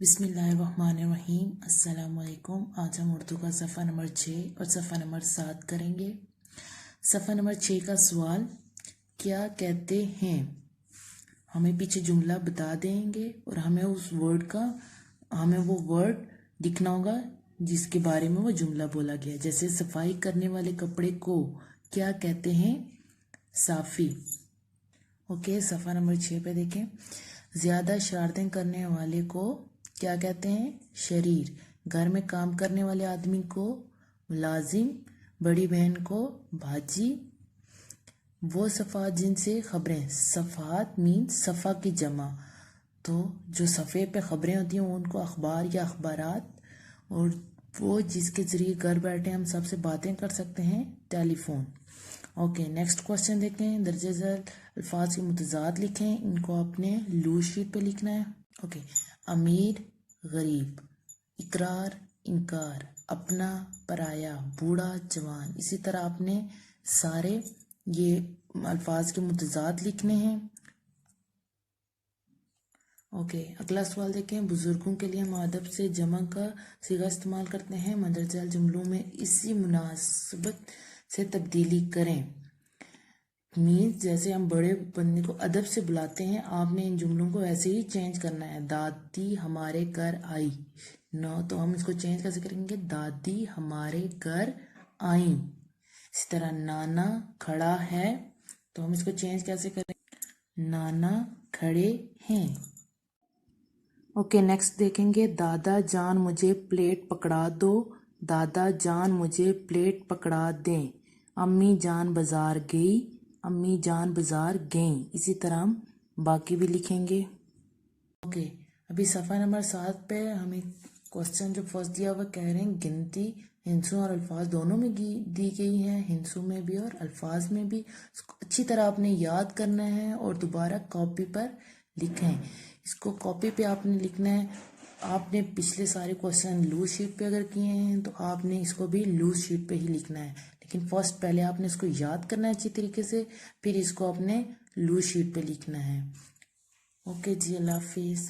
बिस्मिल्लाहिर्रहमानिर्रहीम। अस्सलाम वालेकुम। आज हम उर्दू का सफ़ा नंबर 6 और सफ़ा नंबर 7 करेंगे। सफ़ा नंबर 6 का सवाल, क्या कहते हैं। हमें पीछे जुमला बता देंगे और हमें वो वर्ड लिखना होगा जिसके बारे में वो जुमला बोला गया। जैसे सफाई करने वाले कपड़े को क्या कहते हैं, साफ़ी। ओके, सफ़ा नंबर 6 पे देखें। ज़्यादा शरारतें करने वाले को क्या कहते हैं, शरीर। घर में काम करने वाले आदमी को मुलाजिम। बड़ी बहन को भाजी। वो सफ़ात जिनसे खबरें, सफ़ात मीन सफ़ा की जमा, तो जो सफ़े पे खबरें होती हैं उनको अखबार या अखबारात। और वो जिसके ज़रिए घर बैठे हम सबसे बातें कर सकते हैं, टेलीफोन। ओके, नेक्स्ट क्वेश्चन देखें। दर्जे झेल अल्फाज के मुतज़ाद लिखें, इनको आपने लूज शीट पे लिखना है। ओके, अमीर गरीब, इकरार इनकार, अपना पराया, बूढ़ा जवान। इसी तरह आपने सारे ये अल्फाज के मुतज़ाद लिखने हैं। ओके, अगला सवाल देखें। बुजुर्गों के लिए हम अदब से जमा का सीगा इस्तेमाल करते हैं। मंदरजाल जुमलों में इसी मुनासिबत से तब्दीली करें। मीन्स जैसे हम बड़े बंदे को अदब से बुलाते हैं, आपने इन जुमलों को ऐसे ही चेंज करना है। दादी हमारे घर आई नो, तो हम इसको चेंज कैसे करेंगे, दादी हमारे घर आई। इसी तरह नाना खड़ा है, तो हम इसको चेंज कैसे करेंगे, नाना खड़े हैं। ओके, नेक्स्ट देखेंगे। दादा जान मुझे प्लेट पकड़ा दो, दादा जान मुझे प्लेट पकड़ा दें। अम्मी जान बाजार गई, अम्मी जान बाजार गईं। इसी तरह हम बाकी भी लिखेंगे। ओके, अभी सफ़ा नंबर 7 पे हमें क्वेश्चन जो फर्स्ट दिया हुआ कह रहे हैं गिनती हिंसों और अल्फाज दोनों में दी गई है, हिंसों में भी और अल्फाज में भी। इसको अच्छी तरह आपने याद करना है और दोबारा कॉपी पर लिखें। इसको कॉपी पे आपने लिखना है। आपने पिछले सारे क्वेश्चन लूज शीट पे अगर किए हैं तो आपने इसको भी लूज शीट पे ही लिखना है। लेकिन फर्स्ट पहले आपने इसको याद करना है अच्छी तरीके से, फिर इसको अपने लूज शीट पे लिखना है। ओके जी, अल्लाह हाफिज़।